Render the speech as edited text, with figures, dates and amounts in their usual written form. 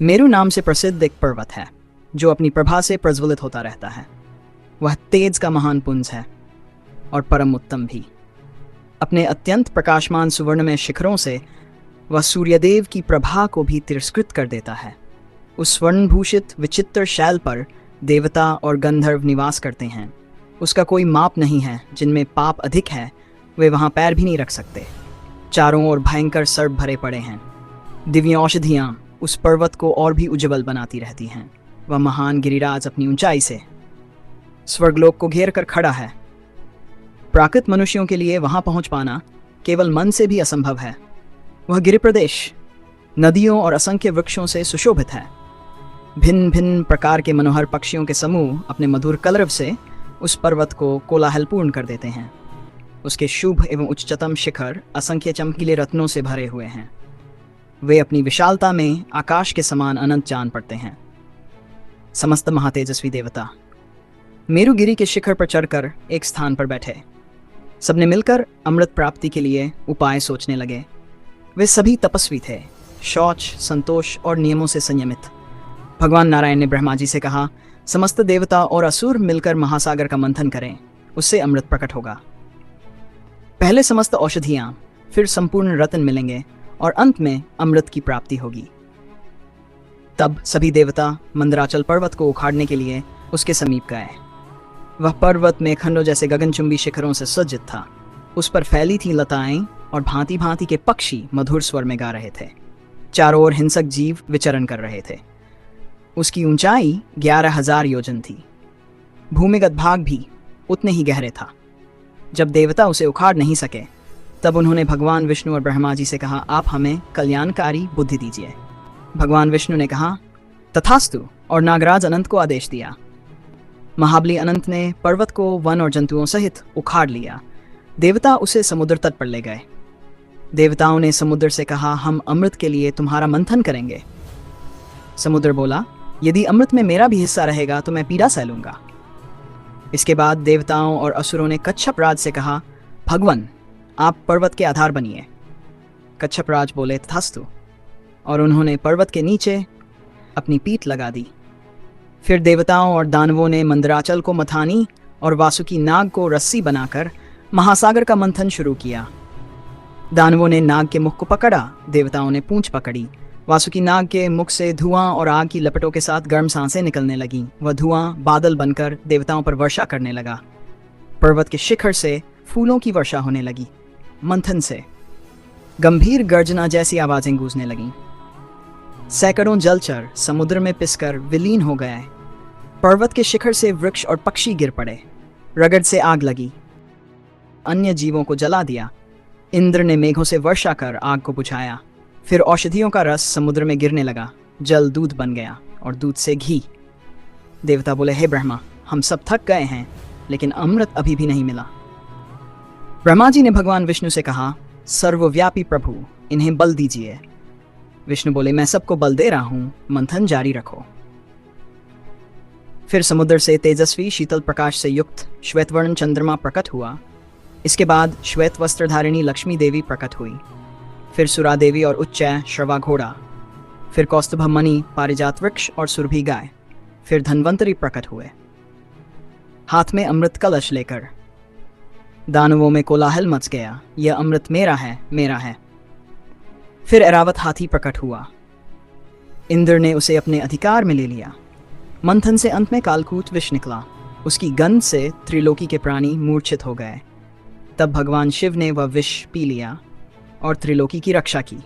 मेरु नाम से प्रसिद्ध एक पर्वत है जो अपनी प्रभा से प्रज्वलित होता रहता है। वह तेज का महान पुंज है और परम उत्तम भी। अपने अत्यंत प्रकाशमान सुवर्णमय शिखरों से वह सूर्यदेव की प्रभा को भी तिरस्कृत कर देता है। उस स्वर्णभूषित विचित्र शैल पर देवता और गंधर्व निवास करते हैं। उसका कोई माप नहीं है। जिनमें पाप अधिक है वे वहाँ पैर भी नहीं रख सकते। चारों ओर भयंकर सर्प भरे पड़े हैं। दिव्य औषधियाँ उस पर्वत को और भी उज्ज्वल बनाती रहती हैं। वह महान गिरिराज अपनी ऊंचाई से स्वर्गलोक को घेर कर खड़ा है। प्राकृत मनुष्यों के लिए वहां पहुंच पाना केवल मन से भी असंभव है। वह गिरि प्रदेश नदियों और असंख्य वृक्षों से सुशोभित है। भिन्न भिन्न प्रकार के मनोहर पक्षियों के समूह अपने मधुर कलरव से उस पर्वत को कोलाहलपूर्ण कर देते हैं। उसके शुभ एवं उच्चतम शिखर असंख्य चमकीले रत्नों से भरे हुए हैं। वे अपनी विशालता में आकाश के समान अनंत जान पड़ते हैं। समस्त महातेजस्वी देवता मेरुगिरी के शिखर पर चढ़कर एक स्थान पर बैठे। सबने मिलकर अमृत प्राप्ति के लिए उपाय सोचने लगे। वे सभी तपस्वी थे, शौच, संतोष और नियमों से संयमित। भगवान नारायण ने ब्रह्मा जी से कहा, समस्त देवता और असुर मिलकर महासागर का मंथन करें, उससे अमृत प्रकट होगा। पहले समस्त औषधियां, फिर संपूर्ण रत्न मिलेंगे और अंत में अमृत की प्राप्ति होगी। तब सभी देवता मंदराचल पर्वत को उखाड़ने के लिए उसके समीप गए। वह पर्वत में खंडों जैसे गगनचुंबी शिखरों से सज्जित था। उस पर फैली थी लताएं और भांति भांति के पक्षी मधुर स्वर में गा रहे थे। चारों ओर हिंसक जीव विचरण कर रहे थे। उसकी ऊंचाई 11,000 योजन थी। भूमिगत भाग भी उतने ही गहरे था। जब देवता उसे उखाड़ नहीं सके तब उन्होंने भगवान विष्णु और ब्रह्मा जी से कहा, आप हमें कल्याणकारी बुद्धि दीजिए। भगवान विष्णु ने कहा, तथास्तु, और नागराज अनंत को आदेश दिया। महाबली अनंत ने पर्वत को वन और जंतुओं सहित उखाड़ लिया। देवता उसे समुद्र तट पर ले गए। देवताओं ने समुद्र से कहा, हम अमृत के लिए तुम्हारा मंथन करेंगे। समुद्र बोला, यदि अमृत में मेरा भी हिस्सा रहेगा तो मैं पीड़ा सह लूंगा। इसके बाद देवताओं और असुरों ने कच्छप राज से कहा, भगवान, आप पर्वत के आधार बनिए। कच्छप राज बोले, तथास्तु, और उन्होंने पर्वत के नीचे अपनी पीठ लगा दी। फिर देवताओं और दानवों ने मंदराचल को मथानी और वासुकी नाग को रस्सी बनाकर महासागर का मंथन शुरू किया। दानवों ने नाग के मुख को पकड़ा, देवताओं ने पूंछ पकड़ी। वासुकी नाग के मुख से धुआं और आग की लपटों के साथ गर्म सांसें निकलने लगीं। वह धुआं बादल बनकर देवताओं पर वर्षा करने लगा। पर्वत के शिखर से फूलों की वर्षा होने लगी। मंथन से गंभीर गर्जना जैसी आवाजें गूंजने लगीं। सैकड़ों जलचर समुद्र में पिसकर विलीन हो गए। पर्वत के शिखर से वृक्ष और पक्षी गिर पड़े। रगड़ से आग लगी, अन्य जीवों को जला दिया। इंद्र ने मेघों से वर्षा कर आग को बुझाया। फिर औषधियों का रस समुद्र में गिरने लगा। जल दूध बन गया और दूध से घी। देवता बोले, हे ब्रह्मा, हम सब थक गए हैं, लेकिन अमृत अभी भी नहीं मिला। ब्रह्मा जी ने भगवान विष्णु से कहा, सर्वव्यापी प्रभु, इन्हें बल दीजिए। विष्णु बोले, मैं सबको बल दे रहा हूं, मंथन जारी रखो। फिर समुद्र से तेजस्वी शीतल प्रकाश से युक्त श्वेतवर्ण चंद्रमा प्रकट हुआ। इसके बाद श्वेत वस्त्रधारिणी लक्ष्मी देवी प्रकट हुई। फिर सुरा देवी और उच्चय श्रवा घोड़ा। फिर कौस्तुभ मणि, पारिजात वृक्ष और सुरभि गाय। फिर धन्वंतरी प्रकट हुए, हाथ में अमृत कलश लेकर। दानवों में कोलाहल मच गया, यह अमृत मेरा है, मेरा है। फिर ऐरावत हाथी प्रकट हुआ। इंद्र ने उसे अपने अधिकार में ले लिया। मंथन से अंत में कालकूट विष निकला। उसकी गंध से त्रिलोकी के प्राणी मूर्छित हो गए। तब भगवान शिव ने वह विष पी लिया और त्रिलोकी की रक्षा की।